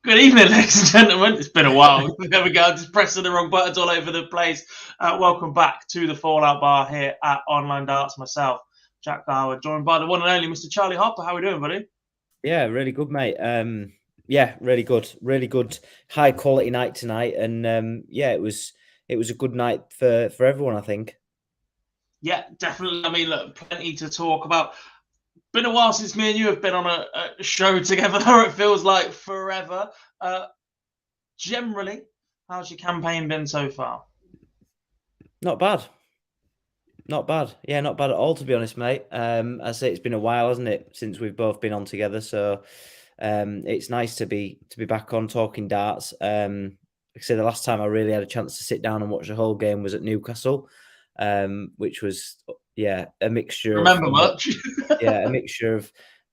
Good evening, ladies and gentlemen. It's been a while. There we go. Just pressing the wrong buttons all over the place. Welcome back to the Fallout Bar here at Online Darts. Myself, Jack Gower, joined by the one and only Mr. Charlie Hopper. How are we doing, buddy? Yeah, really good, mate. Yeah, really good. Really good, high quality night tonight, and yeah, it was a good night for everyone, I think. Yeah, definitely. I mean, look, plenty to talk about. Been a while since me and you have been on a show together. It feels like forever. Generally, how's your campaign been so far? Not bad. Not bad. Yeah, not bad at all, to be honest, mate. I say it's been a while, hasn't it, since we've both been on together. So it's nice to be back on talking darts. Like I say, the last time I really had a chance to sit down and watch the whole game was at Newcastle, which was a mixture. Remember much? A mixture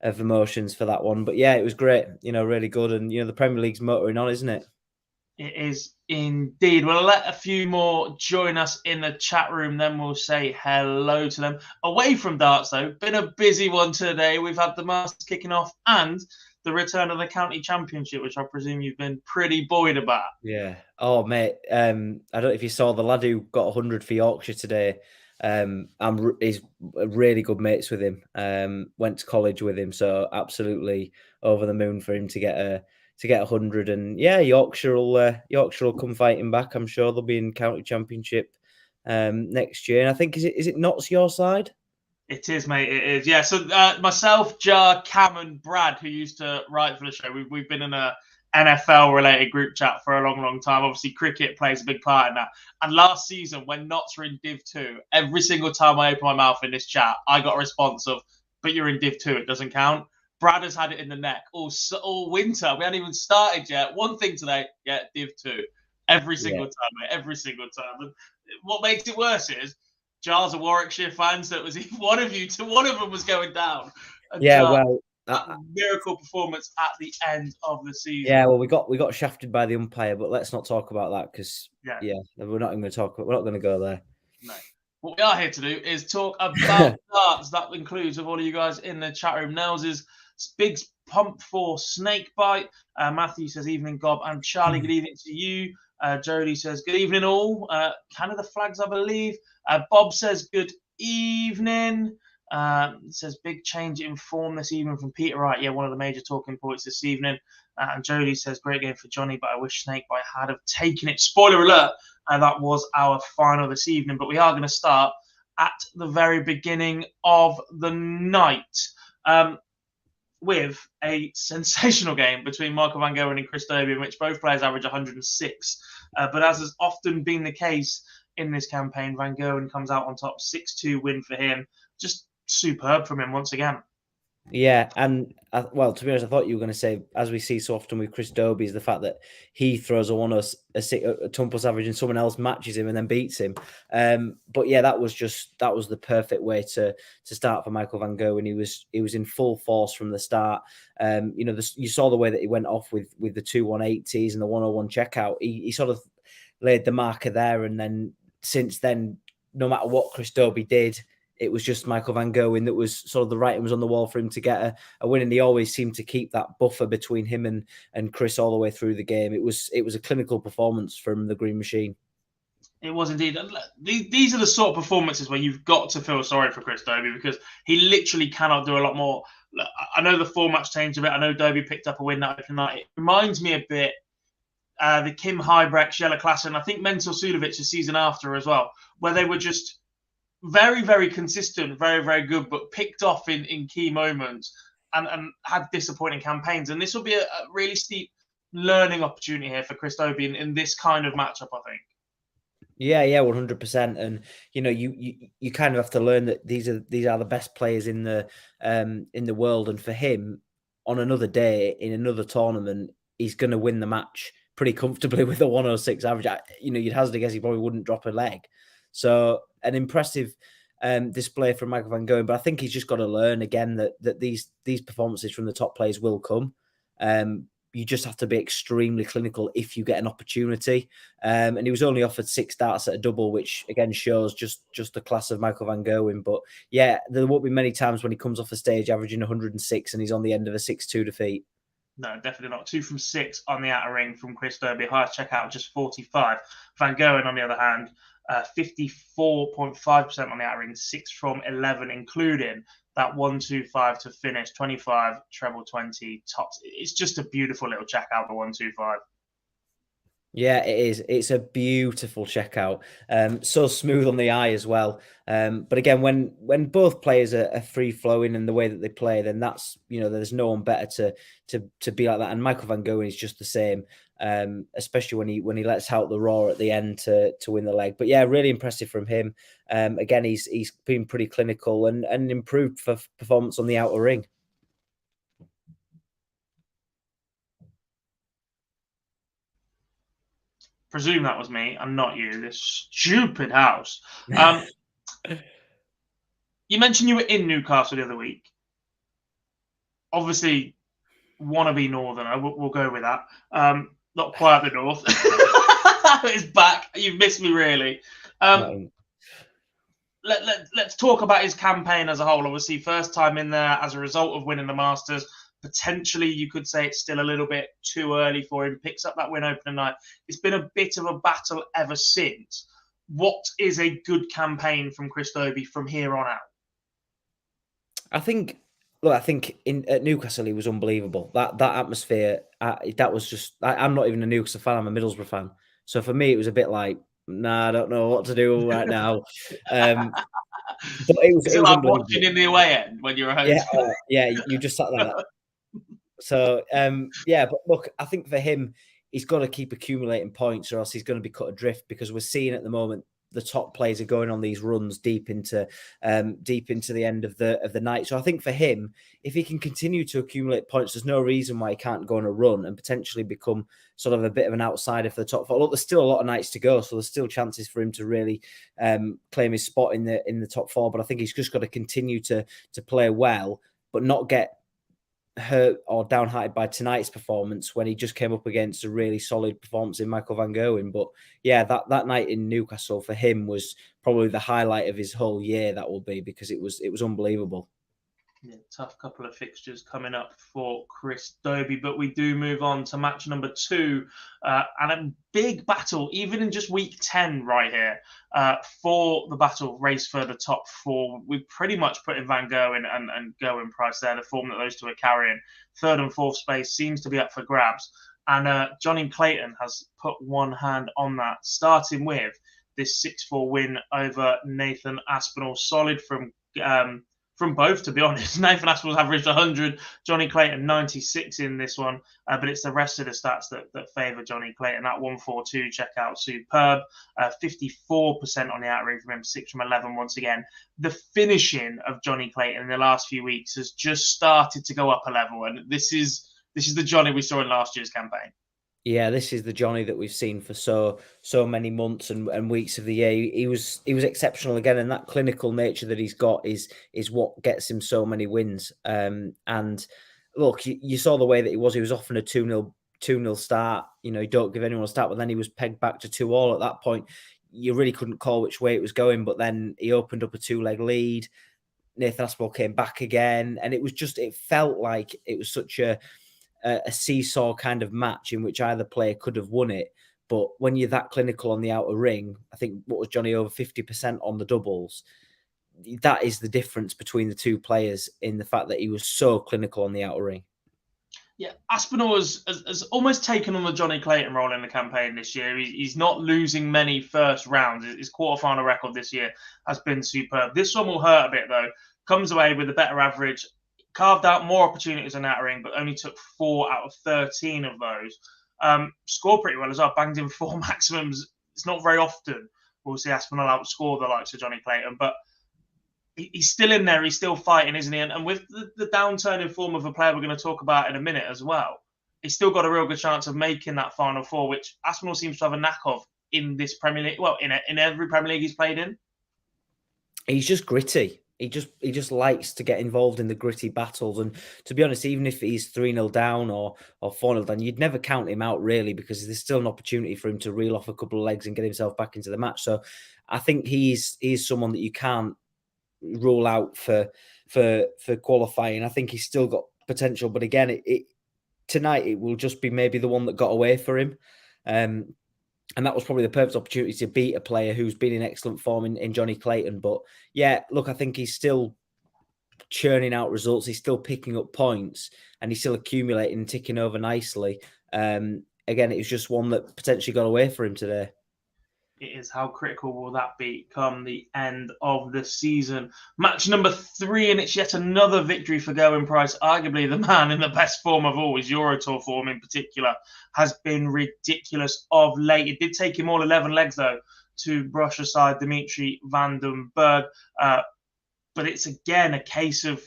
of emotions for that one. But yeah, it was great. Really good, and the Premier League's motoring on, isn't it? It is indeed. We'll let a few more join us in the chat room, then we'll say hello to them. Away from darts, though, been a busy one today. We've had the Masters kicking off and the return of the county championship, which I presume you've been pretty buoyed about. Yeah. Oh, mate. I don't know if you saw the lad who got 100 for Yorkshire today. He's really good mates with him. Went to college with him, so absolutely over the moon for him to get 100. And yeah, Yorkshire will come fighting back. I'm sure they'll be in county championship next year. And I think is it Notts your side? It is, mate. It is. Yeah. So myself, Jar, Cam, and Brad, who used to write for the show, we've been in a NFL-related group chat for a long, long time. Obviously, cricket plays a big part in that. And last season, when Notts were in Div 2, every single time I open my mouth in this chat, I got a response of, "But you're in Div 2, it doesn't count." Brad has had it in the neck all winter. We hadn't even started yet. One thing today, yeah, Div 2. Every single time, mate. Every single time. And what makes it worse is Jar's a Warwickshire fan, so it was one of them was going down. And yeah, Jar, well, miracle performance at the end of the season. Yeah, well, we got shafted by the umpire, but let's not talk about that because we're not going to talk. We're not going to go there. No. What we are here to do is talk about darts. That includes with all of you guys in the chat room. Nels is big pump for Snakebite. Matthew says evening, Gob, and Charlie. Good evening to you. Jody says good evening all. Canada flags, I believe. Bob says good evening. Says big change in form this evening from Peter Wright. Yeah, one of the major talking points this evening. And Jody says great game for Johnny, but I wish Snakebite had have taken it. Spoiler alert, that was our final this evening. But we are going to start at the very beginning of the night with a sensational game between Michael Van Gerwen and Chris Dobby, in which both players average 106. But as has often been the case in this campaign, Van Gerwen comes out on top, 6-2 win for him. Just superb from him once again. Yeah, and well, to be honest, I thought you were going to say, as we see so often with Chris Dobby, is the fact that he throws a 106 plus average and someone else matches him and then beats him. But yeah, that was the perfect way to start for Michael Van Gerwen. He was in full force from the start. You saw the way that he went off with the 2 180s and the 101 checkout. He sort of laid the marker there, and then since then, no matter what Chris Dobby did, it was just Michael Van Gerwen that was sort of the writing was on the wall for him to get a win, and he always seemed to keep that buffer between him and Chris all the way through the game. It was a clinical performance from the Green Machine. It was indeed. These are the sort of performances where you've got to feel sorry for Chris Dobby because he literally cannot do a lot more. I know the format's changed a bit. I know Dobby picked up a win that open night. It reminds me a bit the Kim Hybrecht, Jelle Klassen, and I think Mental Sudovic the season after as well, where they were just very, very consistent, very, very good, but picked off in key moments and had disappointing campaigns. And this will be a really steep learning opportunity here for Chris Dobby in this kind of matchup, I think. Yeah, 100%. And you kind of have to learn that these are the best players in the world. And for him, on another day in another tournament, he's going to win the match pretty comfortably with a 106 average. You'd hazard a guess he probably wouldn't drop a leg. So an impressive display from Michael Van Gerwen, but I think he's just got to learn again that these performances from the top players will come. you just have to be extremely clinical if you get an opportunity. And he was only offered 6 darts at a double, which again shows just the class of Michael van Gerwen. But yeah, there won't be many times when he comes off the stage averaging 106 and he's on the end of a 6-2 defeat. No, definitely not. 2 from 6 on the outer ring from Chris Dobby. Highest checkout, just 45. Van Gerwen, on the other hand, 54.5% on the outer ring, 6 from 11, including that 1-2-5 to finish, 25, treble 20, tops. It's just a beautiful little checkout, the 1-2-5. Yeah, it is. It's a beautiful checkout. So smooth on the eye as well. But again, when both players are free flowing and the way that they play, then that's, there's no one better to be like that. And Michael van Gerwen is just the same, especially when he lets out the roar at the end to win the leg. But yeah, really impressive from him. Again, he's been pretty clinical and improved for performance on the outer ring. Presume that was me and not you, this stupid house. You mentioned you were in Newcastle the other week. Obviously, wannabe Northerner, we'll go with that. Not quite the North. It's back. You've missed me, really. Let's talk about his campaign as a whole. Obviously, first time in there as a result of winning the Masters. Potentially, you could say it's still a little bit too early for him. Picks up that win opening night. It's been a bit of a battle ever since. What is a good campaign from Chris Dobby from here on out? I think at Newcastle he was unbelievable. That atmosphere, that was just. I'm not even a Newcastle fan. I'm a Middlesbrough fan. So for me, it was a bit like, nah, I don't know what to do right now. But it was like watching in the away end when you're at home. Yeah, you just sat there. So yeah, but look, I think for him, he's got to keep accumulating points, or else he's going to be cut adrift, because we're seeing at the moment the top players are going on these runs deep into the end of the night. So I think for him, if he can continue to accumulate points, there's no reason why he can't go on a run and potentially become sort of a bit of an outsider for the top four. Look, there's still a lot of nights to go, so there's still chances for him to really claim his spot in the top four. But I think he's just got to continue to play well, but not get hurt or downhearted by tonight's performance when he just came up against a really solid performance in Michael van Gerwen. But yeah, that night in Newcastle for him was probably the highlight of his whole year. That will be, because it was unbelievable. Yeah, tough couple of fixtures coming up for Chris Dobby, but we do move on to match number 2, and a big battle, even in just week 10 right here, for the battle race for the top 4. We've pretty much put in Van Gerwen and Gerwen Price there, the form that those two are carrying. 3rd and 4th space seems to be up for grabs, and Johnny Clayton has put one hand on that, starting with this 6-4 win over Nathan Aspinall. Solid from both, to be honest. Nathan Aspinall's averaged 100, Johnny Clayton 96 in this one, but it's the rest of the stats that favour Johnny Clayton. That 1-4-2 checkout, superb. 54% on the outer ring from him, 6 from 11 once again. The finishing of Johnny Clayton in the last few weeks has just started to go up a level, and this is the Johnny we saw in last year's campaign. Yeah, this is the Johnny that we've seen for so many months and weeks of the year. He was exceptional again, and that clinical nature that he's got is what gets him so many wins. And look, you saw the way that he was often a 2-0 start. You don't give anyone a start, but then he was pegged back to 2-2 at that point. You really couldn't call which way it was going, but then he opened up a 2-leg lead. Nathan Aspinall came back again, and it felt like it was such a seesaw kind of match in which either player could have won it. But when you're that clinical on the outer ring, I think what was Johnny, over 50% on the doubles, that is the difference between the two players, in the fact that he was so clinical on the outer ring. Yeah, Aspinall has almost taken on the Johnny Clayton role in the campaign this year. He's not losing many first rounds. His quarterfinal record this year has been superb. This one will hurt a bit, though. Comes away with a better average, carved out more opportunities on outer ring, but only took 4 out of 13 of those. Scored pretty well as well, banged in 4 maximums. It's not very often we'll see Aspinall outscore the likes of Johnny Clayton, but he's still in there. He's still fighting, isn't he? And with the downturn in form of a player we're going to talk about in a minute as well, he's still got a real good chance of making that Final Four, which Aspinall seems to have a knack of in this Premier League. Well, in every Premier League he's played in. He's just gritty. He just likes to get involved in the gritty battles. And to be honest, even if he's 3-0 down or 4-0 down, you'd never count him out really, because there's still an opportunity for him to reel off a couple of legs and get himself back into the match. So I think he's someone that you can't rule out for qualifying. I think he's still got potential, but again, tonight it will just be maybe the one that got away for him. And that was probably the perfect opportunity to beat a player who's been in excellent form in Johnny Clayton. But yeah, look, I think he's still churning out results. He's still picking up points, and he's still accumulating and ticking over nicely. Again, it was just one that potentially got away for him today. It is. How critical will that be come the end of the season? Match number 3, and it's yet another victory for Gerwen Price. Arguably the man in the best form of all. His Euro Tour form in particular has been ridiculous of late. It did take him all 11 legs, though, to brush aside Dimitri Vandenberg. But it's again a case of,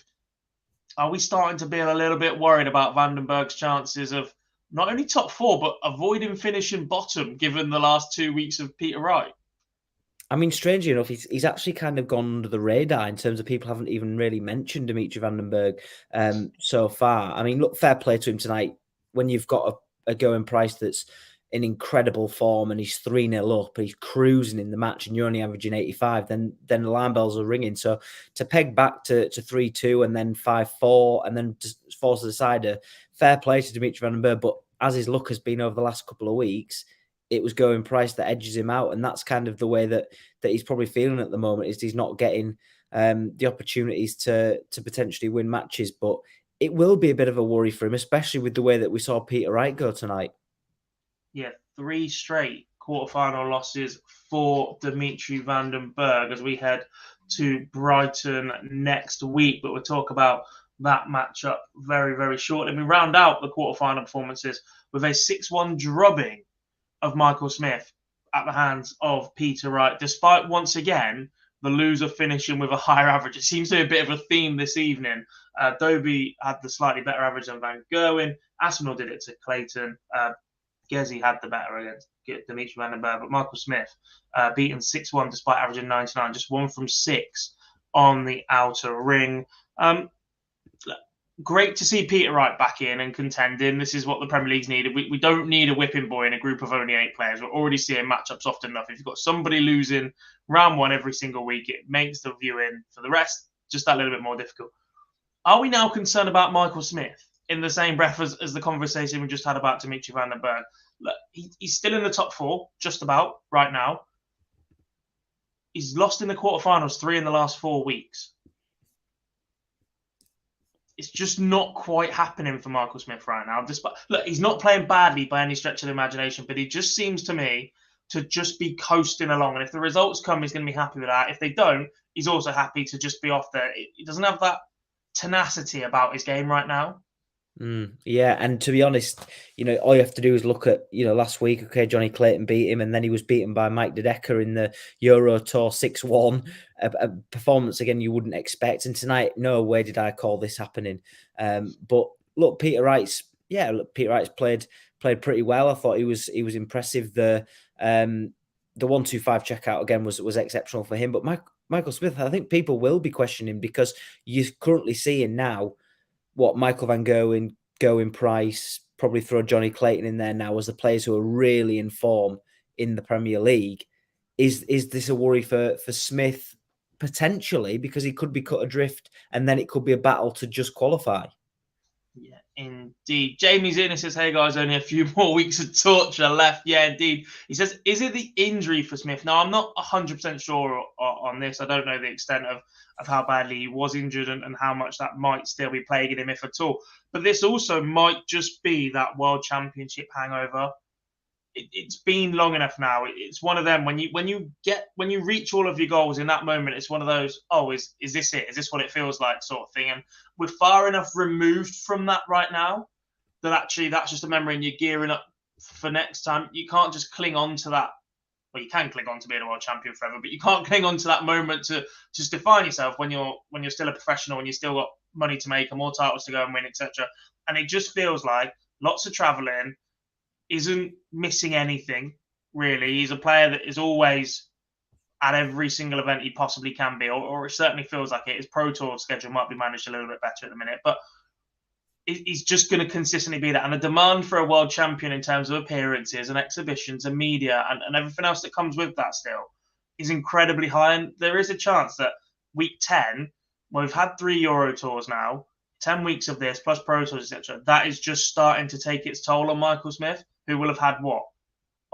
are we starting to be a little bit worried about Vandenberg's chances of not only top 4, but avoiding finishing bottom, given the last 2 weeks of Peter Wright? I mean, strangely enough, he's actually kind of gone under the radar in terms of people haven't even really mentioned Dimitri Vandenberg so far. I mean, look, fair play to him tonight. When you've got a Gerwen Price that's in incredible form and he's 3-0 up, he's cruising in the match, and you're only averaging 85, then the alarm bells are ringing. So to peg back to 3-2 and then 5-4 and then just force a decider, fair play to Dimitri Vandenberg. But as his luck has been over the last couple of weeks, it was Gerwen Price that edges him out, and that's kind of the way that he's probably feeling at the moment, is he's not getting the opportunities to potentially win matches. But it will be a bit of a worry for him, especially with the way that we saw Peter Wright go tonight. Yeah, 3 straight quarterfinal losses for Dimitri Vandenberg as we head to Brighton next week. But we'll talk about that matchup very, very shortly. We round out the quarterfinal performances with a 6-1 drubbing of Michael Smith at the hands of Peter Wright, despite once again the loser finishing with a higher average. It seems to be a bit of a theme this evening. Dobby had the slightly better average than Van Gerwen. Aspinall did it to Clayton. Gezi had the better against Dimitri Vandenberg, but Michael Smith beaten 6-1 despite averaging 99, just 1 from 6 on the outer ring. Great to see Peter Wright back in and contending. This is what the Premier League's needed. We don't need a whipping boy in a group of only 8 players. We're already seeing matchups often enough. If you've got somebody losing round 1 every single week, it makes the viewing for the rest just that little bit more difficult. Are we now concerned about Michael Smith in the same breath as the conversation we just had about Dimitri Vandenberg? Look, he's still in the top 4, just about, right now. He's lost in the quarterfinals 3 in the last 4 weeks. It's just not quite happening for Michael Smith right now. Look, he's not playing badly by any stretch of the imagination, but he just seems to me to just be coasting along. And if the results come, he's going to be happy with that. If they don't, he's also happy to just be off there. He doesn't have that tenacity about his game right now. Yeah, and to be honest, all you have to do is look at, last week, okay, Johnny Clayton beat him, and then he was beaten by Mike De Decker in the Euro Tour 6-1, a performance, again, you wouldn't expect. And tonight, no way did I call this happening. But look, Peter Wright's played pretty well. I thought he was impressive. The 1-2-5 checkout, again, was exceptional for him. But Michael Smith, I think people will be questioning, because you're currently seeing now what Michael Van Gerwen, Gerwen Price, probably throw Johnny Clayton in there now as the players who are really in form in the Premier League. Is this a worry for Smith? Potentially, because he could be cut adrift, and then it could be a battle to just qualify. Yeah, indeed. Jamie's in and says, hey guys, only a few more weeks of torture left. Yeah, indeed. He says, is it the injury for Smith? Now, I'm not 100% sure on this. I don't know the extent of how badly he was injured and how much that might still be plaguing him, if at all. But this also might just be that World Championship hangover. It's been long enough now. It's one of them, when you reach all of your goals in that moment, it's one of those, oh, is this it? Is this what it feels like, sort of thing? And we're far enough removed from that right now that actually that's just a memory, and you're gearing up for next time. You can't just cling on to that. Well, you can cling on to being a world champion forever, but you can't cling on to that moment to just define yourself when you're still a professional, when you still got money to make and more titles to go and win, etc. And it just feels like lots of travelling, isn't missing anything, really. He's a player that is always at every single event he possibly can be, or it certainly feels like it. His Pro Tour schedule might be managed a little bit better at the minute, but he's just going to consistently be that. And the demand for a world champion in terms of appearances and exhibitions and media and everything else that comes with that still is incredibly high. And there is a chance that week 10, where we've had 3 Euro Tours now, 10 weeks of this, plus Pro Tours, etc., that is just starting to take its toll on Michael Smith, who will have had, what,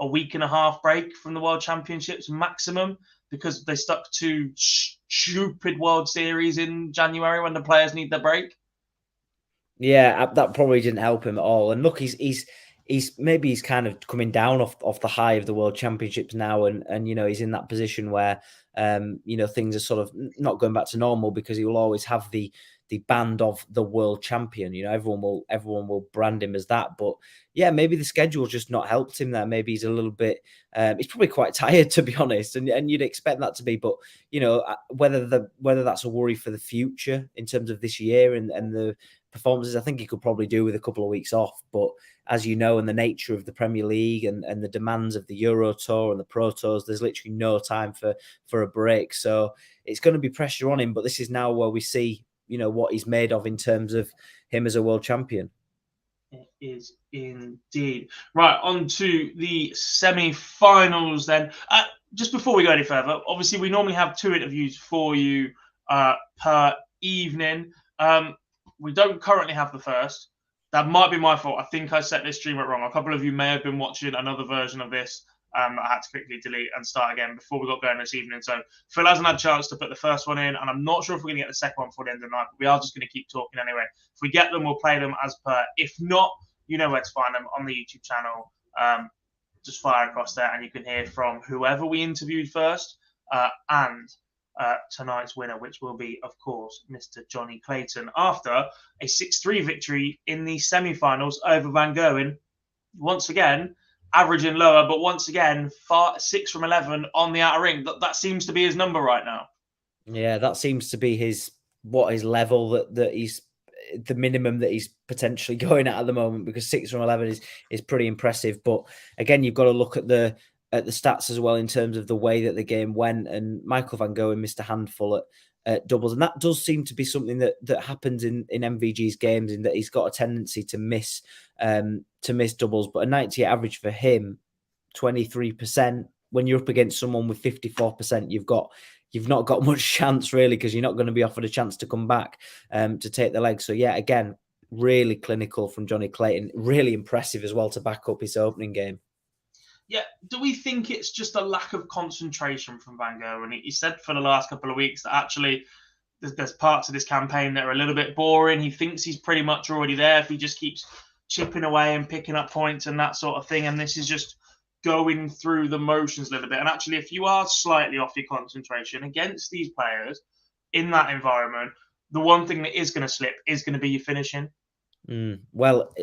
a week and a half break from the World Championships maximum, because they stuck to stupid World Series in January when the players need their break. Yeah, that probably didn't help him at all. And look, he's maybe he's kind of coming down off the high of the World Championships now, and you know, he's in that position where you know, things are sort of not going back to normal, because he will always have the band of the world champion. You know, everyone will brand him as that. But yeah, maybe the schedule just not helped him there. Maybe he's a little bit he's probably quite tired, to be honest, and you'd expect that to be. But you know, whether that's a worry for the future in terms of this year and the performances, I think he could probably do with a couple of weeks off. But as you know, and the nature of the Premier League and the demands of the Euro Tour and the Pro Tours, there's literally no time for a break. So it's going to be pressure on him. But this is now where we see, you know, what he's made of in terms of him as a world champion. It is indeed. Right, on to the semi-finals then. Just before we go any further, obviously we normally have 2 interviews for you per evening. We don't currently have the first. That might be my fault. I think I set this stream up wrong. A couple of you may have been watching another version of this. I had to quickly delete and start again before we got going this evening. So Phil hasn't had a chance to put the first one in, and I'm not sure if we're going to get the second one before the end of the night, but we are just going to keep talking anyway. If we get them, we'll play them as per. If not, you know where to find them on the YouTube channel. Just fire across there, and you can hear from whoever we interviewed first and tonight's winner, which will be, of course, Mr. Johnny Clayton, after a 6-3 victory in the semi-finals over Van Gerwen. Once again, averaging lower, but once again, 6 from 11 on the outer ring. That seems to be his number right now. Yeah, that seems to be his level that he's the minimum that he's potentially going at the moment, because 6 from 11 is pretty impressive. But again, you've got to look at the stats as well in terms of the way that the game went. And Michael Van Gerwen missed a handful at doubles, and that does seem to be something that happens in MVG's games, in that he's got a tendency to miss doubles. But a 98 average for him, 23%. When you're up against someone with 54%, you've not got much chance really, because you're not going to be offered a chance to come back to take the leg. So yeah, again, really clinical from Johnny Clayton. Really impressive as well to back up his opening game. Yeah, do we think it's just a lack of concentration from Van Gerwen? He said for the last couple of weeks that actually there's parts of this campaign that are a little bit boring. He thinks he's pretty much already there if he just keeps chipping away and picking up points and that sort of thing. And this is just going through the motions a little bit. And actually, if you are slightly off your concentration against these players in that environment, the one thing that is going to slip is going to be your finishing. Well,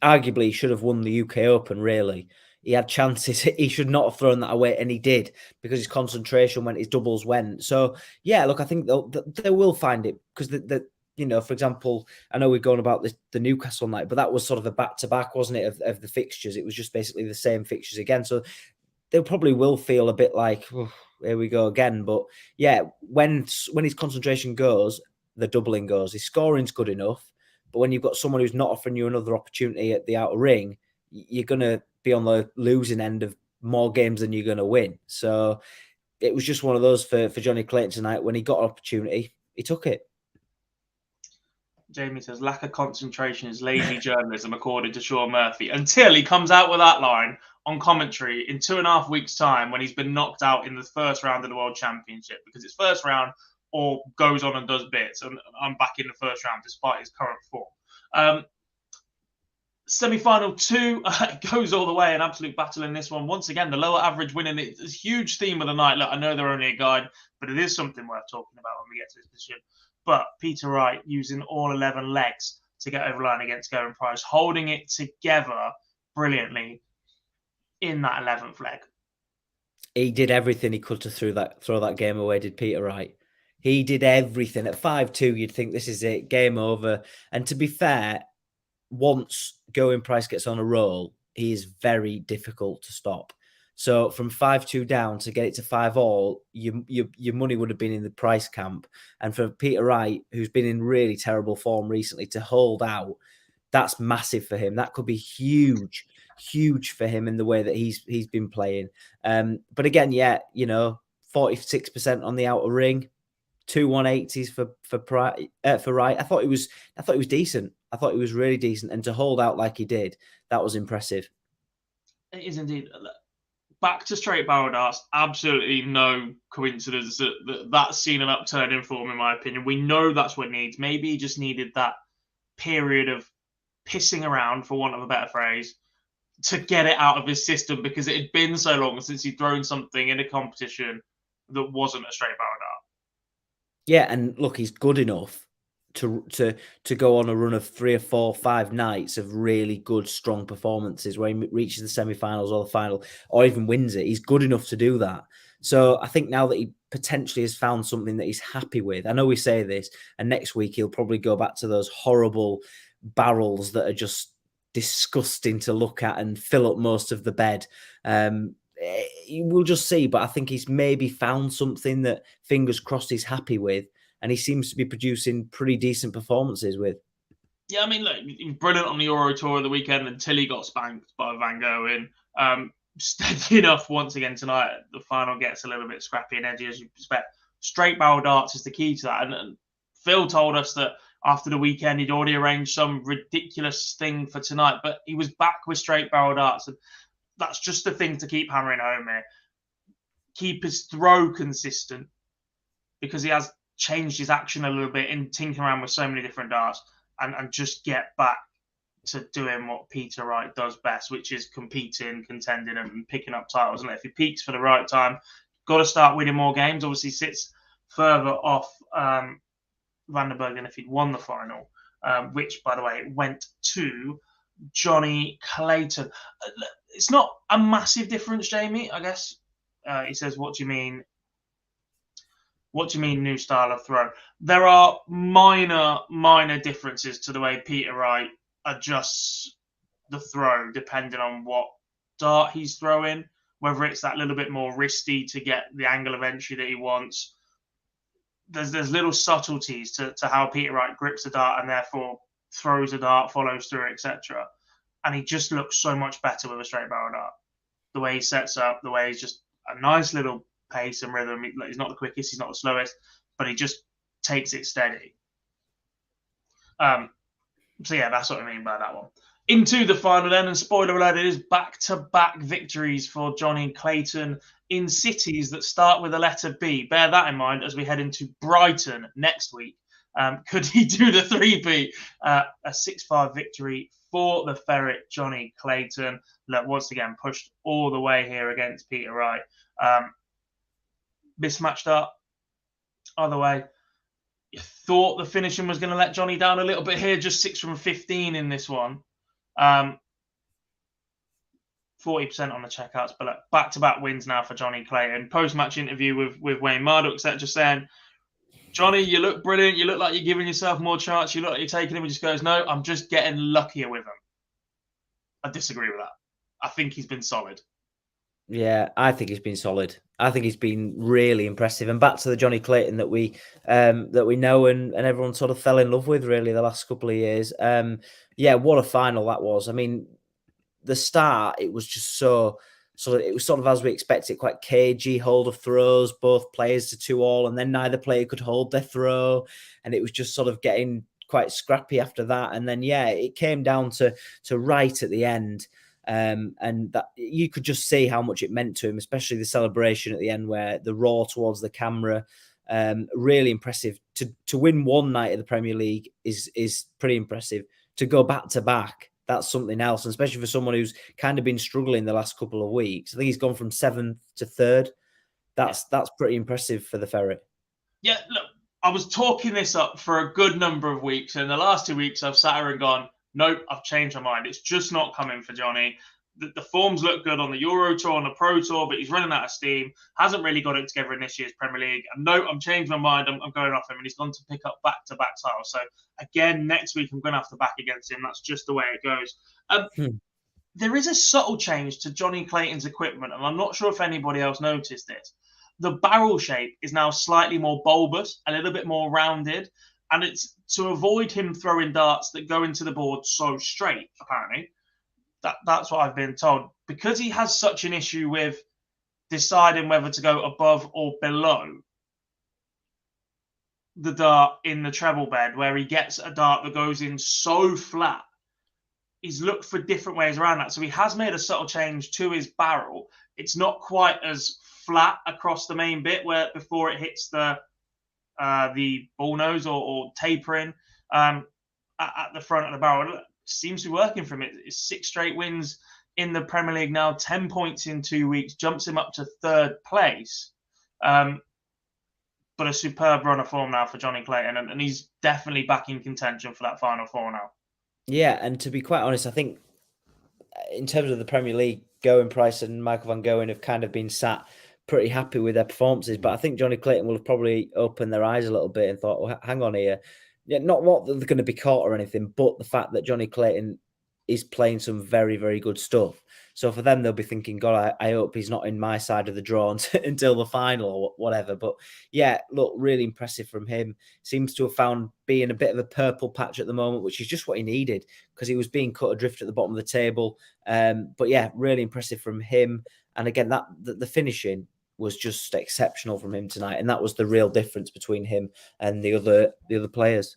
arguably, he should have won the UK Open, really. He had chances. He should not have thrown that away, and he did, because his concentration went, his doubles went. So, yeah, look, I think they will find it, because you know, for example, I know we've gone about the Newcastle night, but that was sort of a back-to-back, wasn't it, of the fixtures? It was just basically the same fixtures again. So they probably will feel a bit like, oh, here we go again. But yeah, when his concentration goes, the doubling goes. His scoring's good enough, but when you've got someone who's not offering you another opportunity at the outer ring, you're going to be on the losing end of more games than you're going to win. So it was just one of those for Johnny Clayton tonight. When he got an opportunity, he took it. Jamie says, lack of concentration is lazy journalism, according to Sean Murphy, until he comes out with that line on commentary in 2.5 weeks' time, when he's been knocked out in the first round of the World Championship, because it's first round or goes on and does bits. And I'm back in the first round despite his current form. Semi-final 2, it goes all the way, an absolute battle in this one. Once again, the lower average winning. It's a huge theme of the night. Look, I know they're only a guide, but it is something worth talking about when we get to this position. But Peter Wright using all 11 legs to get over the line against Gerwen Price, holding it together brilliantly in that 11th leg. He did everything he could to throw that game away, did Peter Wright. He did everything. At 5-2, you'd think this is it, game over. And to be fair, once Gerwen Price gets on a roll, he is very difficult to stop. So from 5-2 down to get it to 5-all, your money would have been in the price camp. And for Peter Wright, who's been in really terrible form recently, to hold out, that's massive for him. That could be huge for him in the way that he's been playing. But again, 46% on the outer ring, 2 180s for Wright. I thought he was decent. I thought he was really decent, and to hold out like he did, that was impressive. It is indeed. Back to straight barrel darts, absolutely no coincidence that's seen an upturn in form, in my opinion. We know that's what it needs. Maybe he just needed that period of pissing around, for want of a better phrase, to get it out of his system, because it had been so long since he'd thrown something in a competition that wasn't a straight barrel dart. Yeah, and look, he's good enough to go on a run of 3 or 4, 5 nights of really good, strong performances where he reaches the semi-finals or the final, or even wins it. He's good enough to do that. So I think now that he potentially has found something that he's happy with, I know we say this, and next week he'll probably go back to those horrible barrels that are just disgusting to look at and fill up most of the bed. We'll just see, but I think he's maybe found something that, fingers crossed, he's happy with, and he seems to be producing pretty decent performances with. Yeah, I mean, look, he was brilliant on the Euro Tour of the weekend until he got spanked by Van Gerwen. Steady enough once again tonight. The final gets a little bit scrappy and edgy, as you expect. Straight barrel darts is the key to that. And Phil told us that after the weekend, he'd already arranged some ridiculous thing for tonight, but he was back with straight barrel darts. And that's just the thing to keep hammering home here. Keep his throw consistent, because he has changed his action a little bit in tinkering around with so many different darts, and just get back to doing what Peter Wright does best, which is competing, contending, and picking up titles. And if he peaks for the right time, got to start winning more games. Obviously, sits further off Vandenberg than if he'd won the final, which, by the way, went to Johnny Clayton. It's not a massive difference, Jamie, I guess. He says, what do you mean? What do you mean new style of throw? There are minor differences to the way Peter Wright adjusts the throw depending on what dart he's throwing, whether it's that little bit more wristy to get the angle of entry that he wants. There's little subtleties to how Peter Wright grips a dart and therefore throws a dart, follows through, etc. And he just looks so much better with a straight barrel dart. The way he sets up, the way he's just a nice little pace and rhythm. He's not the quickest, he's not the slowest, but he just takes it steady. So yeah, that's what I mean by that one. Into the final then, and spoiler alert, it is back-to-back victories for Johnny Clayton in cities that start with the letter B. Bear that in mind as we head into Brighton next week. Could he do the 3-beat? A 6-5 victory for the Ferret, Johnny Clayton. Look, once again, pushed all the way here against Peter Wright. Mismatched up. Either way, you thought the finishing was going to let Johnny down a little bit here. Just 6 from 15 in this one. 40% on the checkouts, but back-to-back wins now for Johnny Clayton. Post-match interview with Wayne Marduk, just saying, Johnny, you look brilliant. You look like you're giving yourself more chance. You look like you're taking him. He just goes, no, I'm just getting luckier with him. I disagree with that. I think he's been solid. Yeah, I think he's been solid. I think he's been really impressive. And back to the Johnny Clayton that we know and everyone sort of fell in love with really the last couple of years. Yeah, what a final that was. I mean, the start, it was just so it was sort of as we expected, quite cagey, hold of throws, both players to 2-all, and then neither player could hold their throw. And it was just sort of getting quite scrappy after that. And then, yeah, it came down to Wright at the end. And that you could just see how much it meant to him, especially the celebration at the end where the roar towards the camera, really impressive. To win one night of the Premier League is pretty impressive. To go back to back, that's something else, and especially for someone who's kind of been struggling the last couple of weeks. I think he's gone from 7th to 3rd. That's pretty impressive for the Ferret. Yeah, look, I was talking this up for a good number of weeks, and the last 2 weeks I've sat here and gone, nope, I've changed my mind. It's just not coming for Johnny. The forms look good on the Euro Tour, on the Pro Tour, but he's running out of steam. Hasn't really got it together in this year's Premier League. And no, I'm changing my mind. I'm going off him, and he's gone to pick up back-to-back titles. So again, next week I'm going to have to back against him. That's just the way it goes. there is a subtle change to Johnny Clayton's equipment, and I'm not sure if anybody else noticed this. The barrel shape is now slightly more bulbous, a little bit more rounded, and it's to avoid him throwing darts that go into the board so straight, apparently. That's what I've been told. Because he has such an issue with deciding whether to go above or below the dart in the treble bed, where he gets a dart that goes in so flat, he's looked for different ways around that. So he has made a subtle change to his barrel. It's not quite as flat across the main bit where before it hits the ball nose or tapering at the front of the barrel. It seems to be working for him. It's 6 straight wins in the Premier League now, 10 points in 2 weeks, jumps him up to 3rd place. But a superb run of form now for Johnny Clayton, and he's definitely back in contention for that Final Four now. Yeah, and to be quite honest, I think in terms of the Premier League, Gerwen Price and Michael van Gerwen have kind of been sat pretty happy with their performances, but I think Johnny Clayton will have probably opened their eyes a little bit and thought, well, hang on here. Yeah, not what they're going to be caught or anything, but the fact that Johnny Clayton is playing some very, very good stuff. So for them, they'll be thinking, God, I hope he's not in my side of the draw until the final or whatever. But yeah, look, really impressive from him. Seems to have found being a bit of a purple patch at the moment, which is just what he needed because he was being cut adrift at the bottom of the table. But yeah, really impressive from him. And again, the finishing was just exceptional from him tonight. And that was the real difference between him and the other players.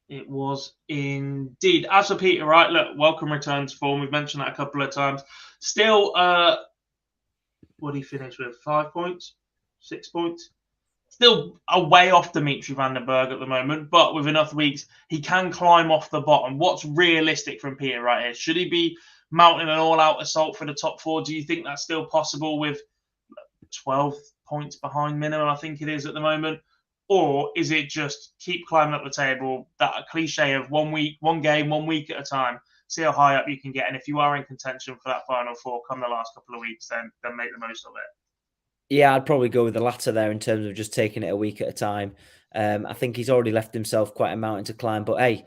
It was indeed. As for Peter Wright, look, welcome return to form. We've mentioned that a couple of times. Still, what did he finish with? 5 points? 6 points? Still a way off Dimitri Vandenberg at the moment, but with enough weeks, he can climb off the bottom. What's realistic from Peter Wright here? Should he be mounting an all-out assault for the top 4? Do you think that's still possible with 12 points behind minimum, I think it is at the moment? Or is it just keep climbing up the table, that cliche of 1 week, 1 game, 1 week at a time, see how high up you can get. And if you are in contention for that Final Four come the last couple of weeks, then make the most of it. Yeah, I'd probably go with the latter there in terms of just taking it a week at a time. I think he's already left himself quite a mountain to climb. But hey,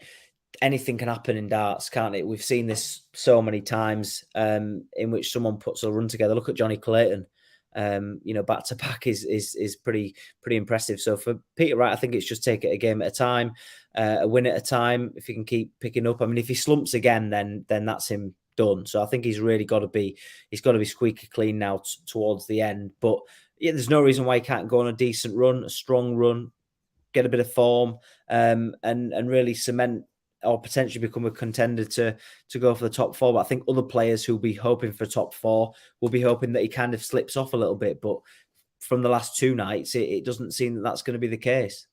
anything can happen in darts, can't it? We've seen this so many times in which someone puts a run together. Look at Johnny Clayton. Back to back is pretty impressive. So for Peter Wright, I think it's just take it a game at a time, a win at a time. If he can keep picking up, I mean, if he slumps again, then that's him done. So I think he's got to be squeaky clean now towards the end. But yeah, there's no reason why he can't go on a decent run, a strong run, get a bit of form, and really cement or potentially become a contender to go for the top 4. But I think other players who'll be hoping for top 4 will be hoping that he kind of slips off a little bit. But from the last 2 nights, it doesn't seem that that's going to be the case.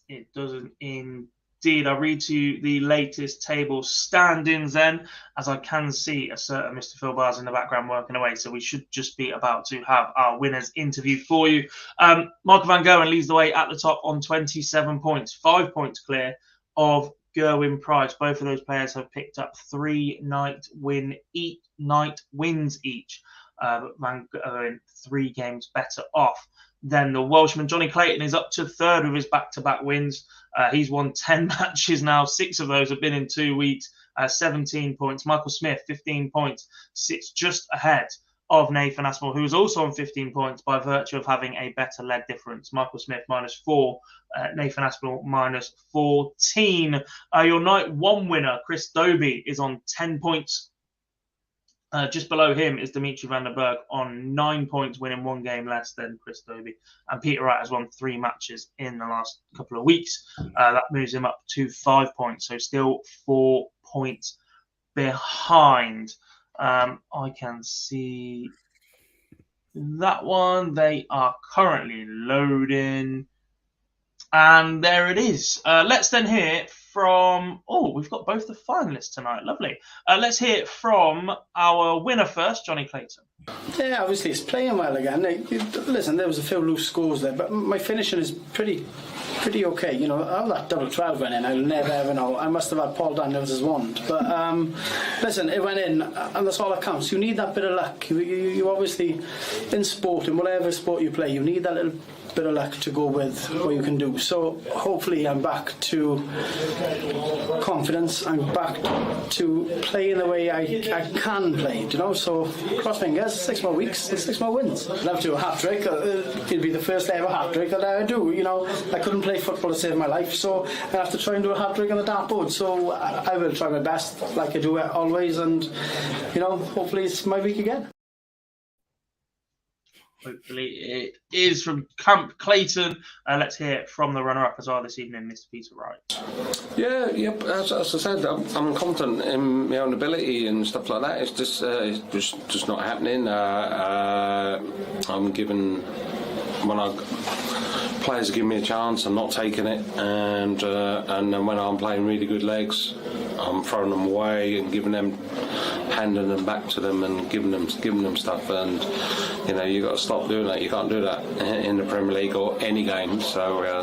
It doesn't indeed. I'll read to you the latest table standings then, as I can see a certain Mr. Phil Bars in the background working away. So we should just be about to have our winners interview for you. Michael van Gerwen leads the way at the top on 27 points, 5 points clear of Gerwen Price. Both of those players have picked up 3 night wins each. But Van Gerwen 3 games better off than the Welshman. Johnny Clayton is up to 3rd with his back-to-back wins. He's won 10 matches now. 6 of those have been in 2 weeks. 17 points. Michael Smith, 15 points, sits just ahead of Nathan Aspinall, who is also on 15 points by virtue of having a better leg difference. Michael Smith -4, Nathan Aspinall -14. Your night 1 winner, Chris Dobby, is on 10 points. Just below him is Dimitri Vandenberg on 9 points, winning 1 game less than Chris Dobby. And Peter Wright has won 3 matches in the last couple of weeks. That moves him up to 5 points, so still 4 points behind. I can see that one. They are currently loading. And there it is. Let's then hear from... Oh, we've got both the finalists tonight. Lovely. Let's hear from our winner first, Johnny Clayton. Yeah, obviously it's playing well again. Listen, there was a few loose scores there, but my finishing is pretty okay. You know, all that double 12 went in, I'll never ever know. I must have had Paul Daniels' wand. But listen, it went in, and that's all that counts. You need that bit of luck. You obviously, in sport, in whatever sport you play, you need that little bit of luck to go with what you can do. So hopefully I'm back to confidence. I'm back to playing the way I can play, you know. So cross fingers, 6 more weeks and 6 more wins. I'd love to do a hat-trick. It'll be the first ever hat-trick that I do, you know. I couldn't play football to save my life, so I have to try and do a hat-trick on the dartboard. So I will try my best like I do always, and, you know, hopefully it's my week again. Hopefully it is. From Camp Clayton. Let's hear it from the runner-up as well this evening, Mr. Peter Wright. Yeah. As I said, I'm confident in my own ability and stuff like that. It's just not happening. I'm given players give me a chance, I'm not taking it, and then when I'm playing really good legs, I'm throwing them away and handing them back to them and giving them stuff. And you know, you got to stop doing that. You can't do that in the Premier League or any game. So yeah.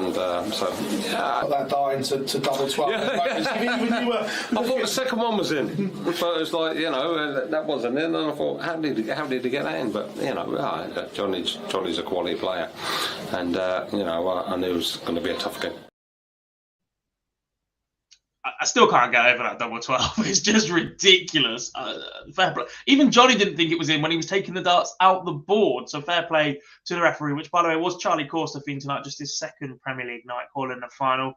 That dying to double 12. Yeah. I thought the second one was in, but it was like, you know, that wasn't in, and I thought, how did he get that in? But you know, Johnny's a quality player, and you know, I knew it was going to be a tough game. I still can't get over that double 12. It's just ridiculous. Fair play. Even Johnny didn't think it was in when he was taking the darts out the board. So fair play to the referee, which, by the way, was Charlie Corstefin tonight, just his second Premier League night calling the final.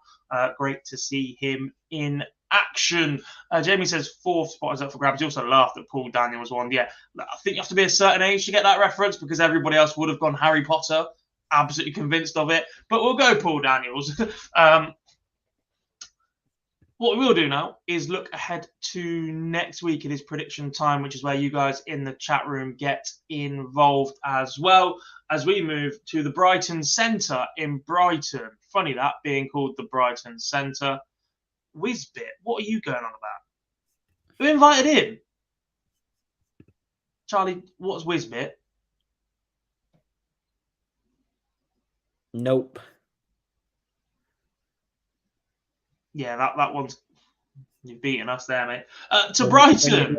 Great to see him in action. Jamie says 4th spot is up for grabs. He also laughed at Paul Daniels one. Yeah, I think you have to be a certain age to get that reference, because everybody else would have gone Harry Potter. Absolutely convinced of it. But we'll go Paul Daniels. What we will do now is look ahead to next week. It is prediction time, which is where you guys in the chat room get involved as well, as we move to the Brighton Centre in Brighton. Funny that, being called the Brighton Centre. Whizbit, what are you going on about? Who invited in? Charlie, what's Whizbit? Nope. Yeah, that one's... You've beaten us there, mate. To Brighton.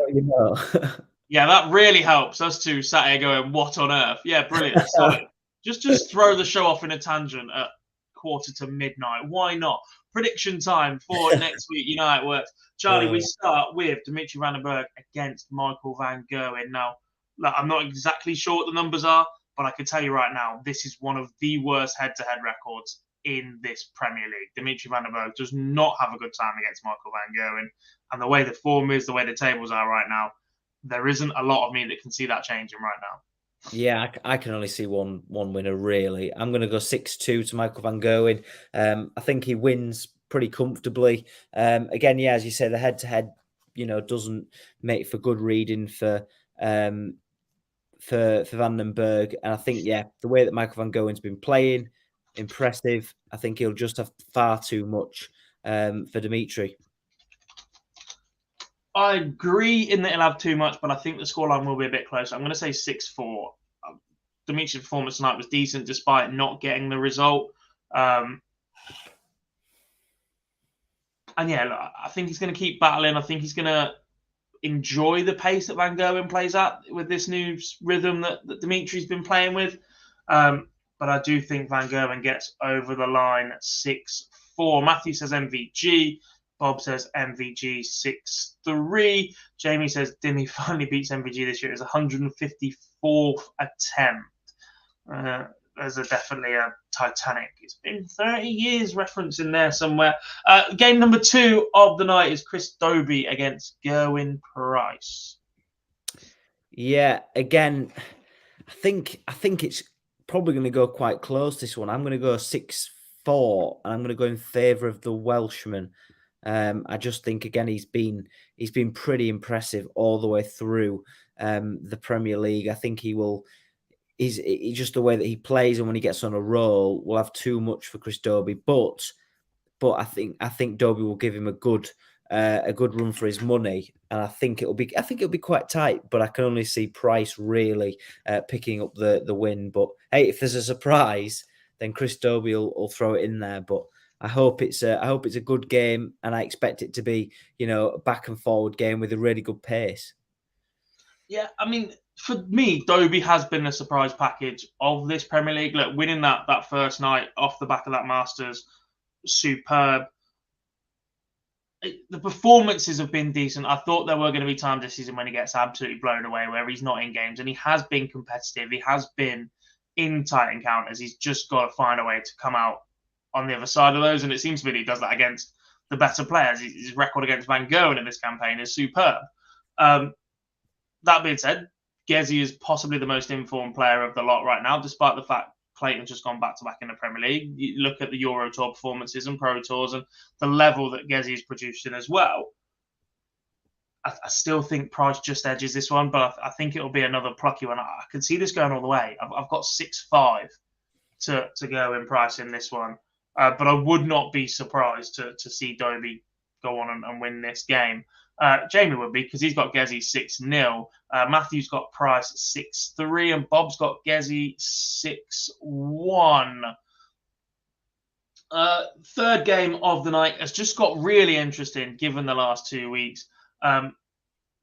Yeah, that really helps. Us two sat here going, what on earth? Yeah, brilliant. So just throw the show off in a tangent at 11:45. Why not? Prediction time for next week. You know how it works. Charlie, we start with Dimitri Vandenberg against Michael van Gerwen. Now, look, I'm not exactly sure what the numbers are, but I can tell you right now, this is one of the worst head-to-head records in this Premier League. Dimitri Vandenberg does not have a good time against Michael van Gerwen. And the way the form is, the way the tables are right now, there isn't a lot of me that can see that changing right now. Yeah, I can only see one winner, really. I'm going to go 6-2 to Michael van Gerwen. I think he wins pretty comfortably. Again, yeah, as you say, the head-to-head, you know, doesn't make for good reading for Vandenberg. And I think, yeah, the way that Michael van Gerwen's been playing, impressive. I think he'll just have far too much for Dimitri. I agree in that he'll have too much, but I think the scoreline will be a bit closer. I'm going to say 6-4. Dimitri's performance tonight was decent despite not getting the result. And yeah, look, I think he's going to keep battling. I think he's going to enjoy the pace that Van Gerwen plays at with this new rhythm that Dimitri's been playing with. But I do think Van Gerwen gets over the line 6-4. Matthew says MVG. Bob says MVG 6-3. Jamie says Dimmy finally beats MVG this year. It's 154th attempt. There's definitely a Titanic. It's been 30 years reference in there somewhere. Game number 2 of the night is Chris Dobby against Gerwin Price. Yeah, again, I think it's probably going to go quite close, this one. I'm going to go 6-4, and I'm going to go in favour of the Welshman. I just think, again, he's been pretty impressive all the way through the Premier League. I think he's just the way that he plays, and when he gets on a roll, will have too much for Chris Dobby. But I think Dobby will give him a good run for his money, and I think it'll be quite tight. But I can only see Price really picking up the win. But hey, if there's a surprise, then Chris Dobby will throw it in there. But I hope it's a good game, and I expect it to be, you know, a back and forward game with a really good pace. Yeah, I mean, For me, Dobby has been the surprise package of this Premier League. Look, winning that first night off the back of that Masters, superb. The performances have been decent. I thought there were going to be times this season when he gets absolutely blown away, where he's not in games, and he has been competitive. He has been in tight encounters. He's just got to find a way to come out on the other side of those, and it seems to me that he does that against the better players. His record against Van Gerwen in this campaign is superb. That being said, Gezi is possibly the most informed player of the lot right now, despite the fact Clayton's just gone back-to-back in the Premier League. You look at the Euro Tour performances and Pro Tours and the level that Gezi is producing as well. I still think Price just edges this one, but I think it'll be another plucky one. I can see this going all the way. I've got 6-5 to go in Price in this one. But I would not be surprised to see Dobby go on and win this game. Jamie would be, because he's got Gezi 6-0. Matthew's got Price 6-3, and Bob's got Gezi 6-1. Third game of the night has just got really interesting given the last 2 weeks.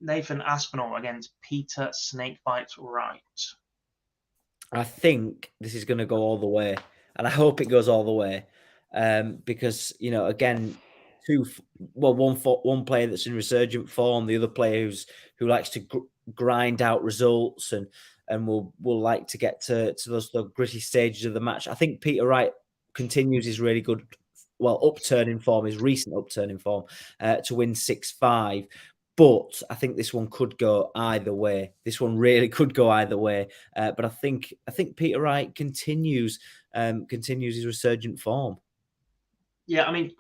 Nathan Aspinall against Peter Snakebite Wright. I think this is going to go all the way, and I hope it goes all the way, because, you know, again, one player that's in resurgent form, the other player who likes to grind out results and will like to get to those gritty stages of the match. I think Peter Wright continues his really good, upturn in form, his recent upturn in form, to win 6-5. But I think this one could go either way. This one really could go either way. But I think Peter Wright continues his resurgent form. Yeah, I mean,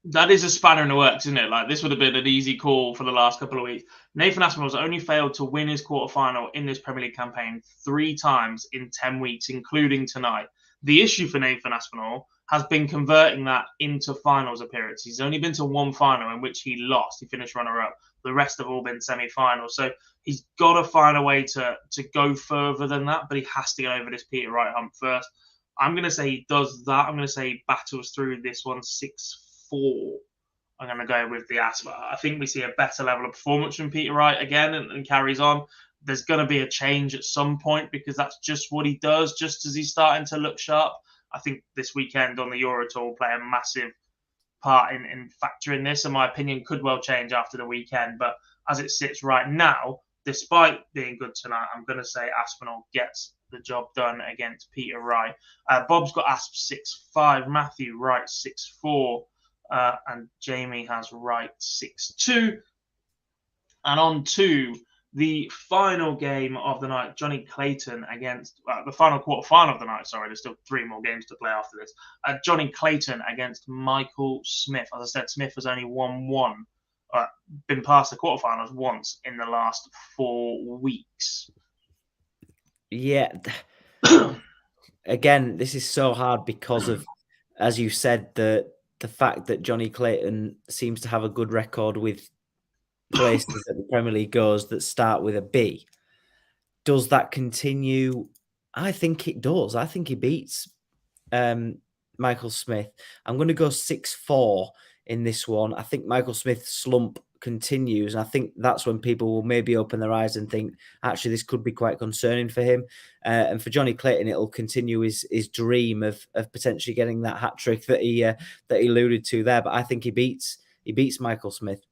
that is a spanner in the works, isn't it? Like, this would have been an easy call for the last couple of weeks. Nathan Aspinall's only failed to win his quarterfinal in this Premier League campaign 3 times in 10 weeks, including tonight. The issue for Nathan Aspinall has been converting that into finals appearances. He's only been to 1 final in which he lost. He finished runner-up. The rest have all been semi-finals. So he's got to find a way to go further than that, but he has to get over this Peter Wright hump first. I'm going to say he does that. I'm going to say he battles through this one 6-4. I'm going to go with the Asp. I think we see a better level of performance from Peter Wright again and carries on. There's going to be a change at some point because that's just what he does, just as he's starting to look sharp. I think this weekend on the Euro Tour will play a massive part in factoring this, and my opinion could well change after the weekend. But as it sits right now, despite being good tonight, I'm going to say Aspinall gets the job done against Peter Wright. Bob's got Asp 6-5, Matthew Wright 6-4, and Jamie has Wright 6-2. And on to the final game of the night, Johnny Clayton against the final quarter-final of the night. Sorry, there's still 3 more games to play after this. Johnny Clayton against Michael Smith. As I said, Smith has only won been past the quarterfinals once in the last 4 weeks. Yeah. Again, this is so hard because of, as you said, the fact that Johnny Clayton seems to have a good record with places that the Premier League goes that start with a B. Does that continue? I think it does. I think he beats Michael Smith. I'm going to go 6-4 in this one. I think Michael Smith's slump continues, and I think that's when people will maybe open their eyes and think, actually, this could be quite concerning for him. And for Johnny Clayton, it'll continue his dream of potentially getting that hat trick that he alluded to there. But I think he beats Michael Smith.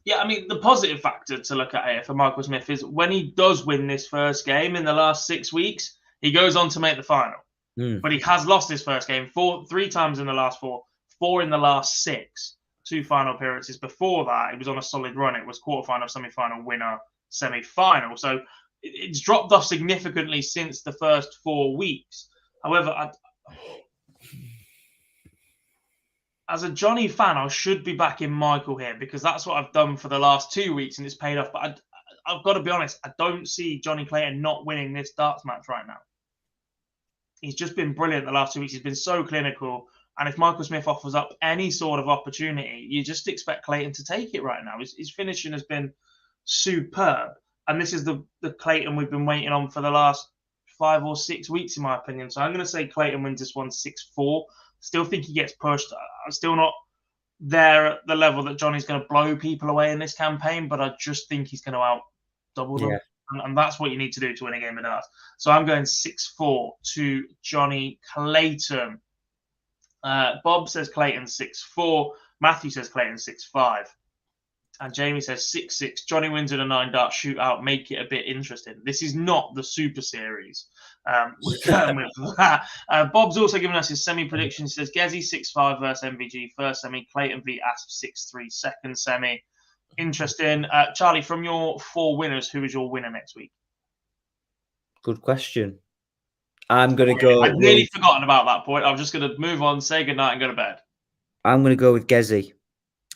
Yeah, I mean, the positive factor to look at here for Michael Smith is when he does win this first game in the last 6 weeks, he goes on to make the final. But he has lost his first game 3 times in the last 4, 4 in the last 6, 2 final appearances. Before that, he was on a solid run. It was quarterfinal, semi-final, winner, semi-final. So it's dropped off significantly since the first 4 weeks. However, as a Johnny fan, I should be backing Michael here because that's what I've done for the last 2 weeks and it's paid off. But I've got to be honest, I don't see Johnny Clayton not winning this darts match right now. He's just been brilliant the last 2 weeks. He's been so clinical. And if Michael Smith offers up any sort of opportunity, you just expect Clayton to take it right now. His finishing has been superb. And this is the Clayton we've been waiting on for the last 5 or 6 weeks, in my opinion. So I'm going to say Clayton wins this one 6-4. Still think he gets pushed. I'm still not there at the level that Johnny's going to blow people away in this campaign, but I just think he's going to out double them. And that's what you need to do to win a game of darts. So I'm going 6-4 to Johnny Clayton. Bob says Clayton 6-4. Matthew says Clayton 6-5. And Jamie says 6-6. Johnny wins in a 9-dart shootout. Make it a bit interesting. This is not the Super Series. We're going with that. Bob's also given us his semi prediction. He says Gezi 6-5 versus MVG first semi. Clayton v Asp 6-3 second semi. Interesting. Charlie, from your 4 winners, who is your winner next week? Good question. I'm going to go. I've nearly forgotten about that point. I'm just going to move on, say goodnight, and go to bed. I'm going to go with Gezi.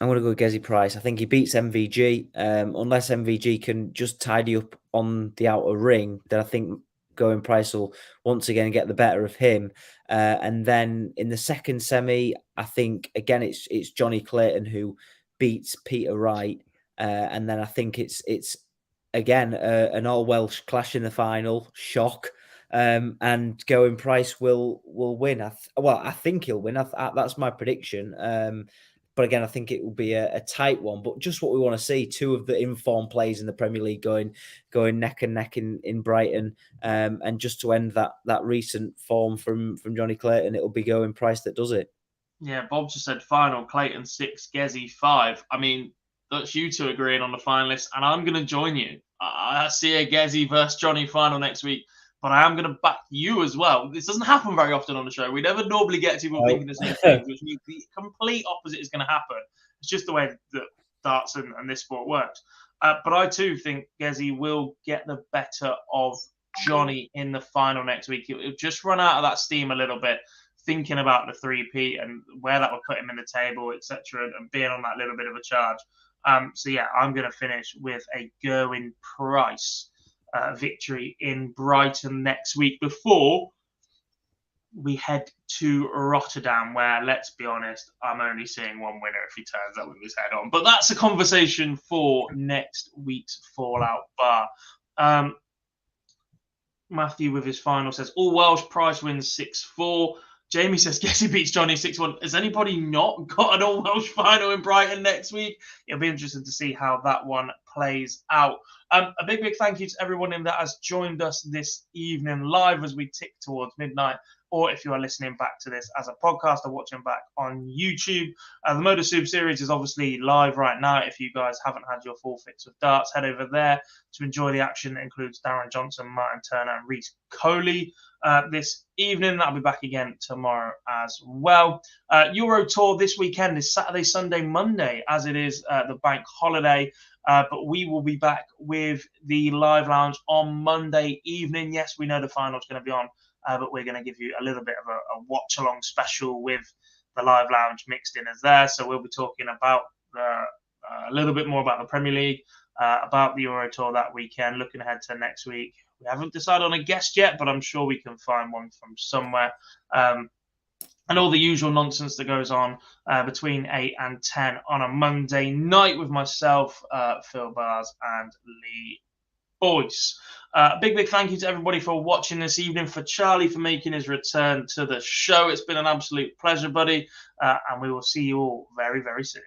I'm going to go with Gezi Price. I think he beats MVG. Unless MVG can just tidy up on the outer ring, then I think Gerwen Price will once again get the better of him. And then in the second semi, I think again it's Johnny Clayton who beats Peter Wright. And then I think it's again an all Welsh clash in the final. Shock. And Gerwen Price will win. I think he'll win. That's my prediction. But again, I think it will be a tight one. But just what we want to see, 2 of the informed players in the Premier League going neck and neck in Brighton. And just to end that recent form from Johnny Clayton, it will be Gerwen Price that does it. Yeah, Bob just said final, Clayton 6, Gezi 5. I mean, that's you 2 agreeing on the finalists, and I'm going to join you. I see a Gezi versus Johnny final next week. But I am going to back you as well. This doesn't happen very often on the show. We never normally get people thinking the same things, which means the complete opposite is going to happen. It's just the way that darts and this sport works. But I too think Gezi will get the better of Johnny in the final next week. He'll just run out of that steam a little bit, thinking about the 3P and where that will put him in the table, etc., and being on that little bit of a charge. So yeah, I'm going to finish with a Gerwen Price victory in Brighton next week before we head to Rotterdam, where, let's be honest, I'm only seeing one winner if he turns up with his head on. But that's a conversation for next week's Fallout Bar. Matthew with his final says, all Welsh, Price wins 6-4. Jamie says, Gezi beats Johnny 6-1. Has anybody not got an all Welsh final in Brighton next week? It'll be interesting to see how that one plays out. A big thank you to everyone that has joined us this evening live as we tick towards midnight, or if you are listening back to this as a podcast or watching back on YouTube. The Motor Sub series is obviously live right now. If you guys haven't had your full fix of darts, head over there to enjoy the action. It includes Darren Johnson, Martin Turner, and Reece Coley this evening. That'll be back again tomorrow as well. Euro Tour this weekend is Saturday, Sunday, Monday, as it is the bank holiday. But we will be back with the live lounge on Monday evening. Yes, we know the final is going to be on, but we're going to give you a little bit of a watch-along special with the live lounge mixed in as there. So we'll be talking about a little bit more about the Premier League, about the Euro Tour that weekend, looking ahead to next week. We haven't decided on a guest yet, but I'm sure we can find one from somewhere. And all the usual nonsense that goes on between 8 and 10 on a Monday night with myself, Phil Bars, and Lee Boyce. Big thank you to everybody for watching this evening, for Charlie for making his return to the show. It's been an absolute pleasure, buddy. And we will see you all very, very soon.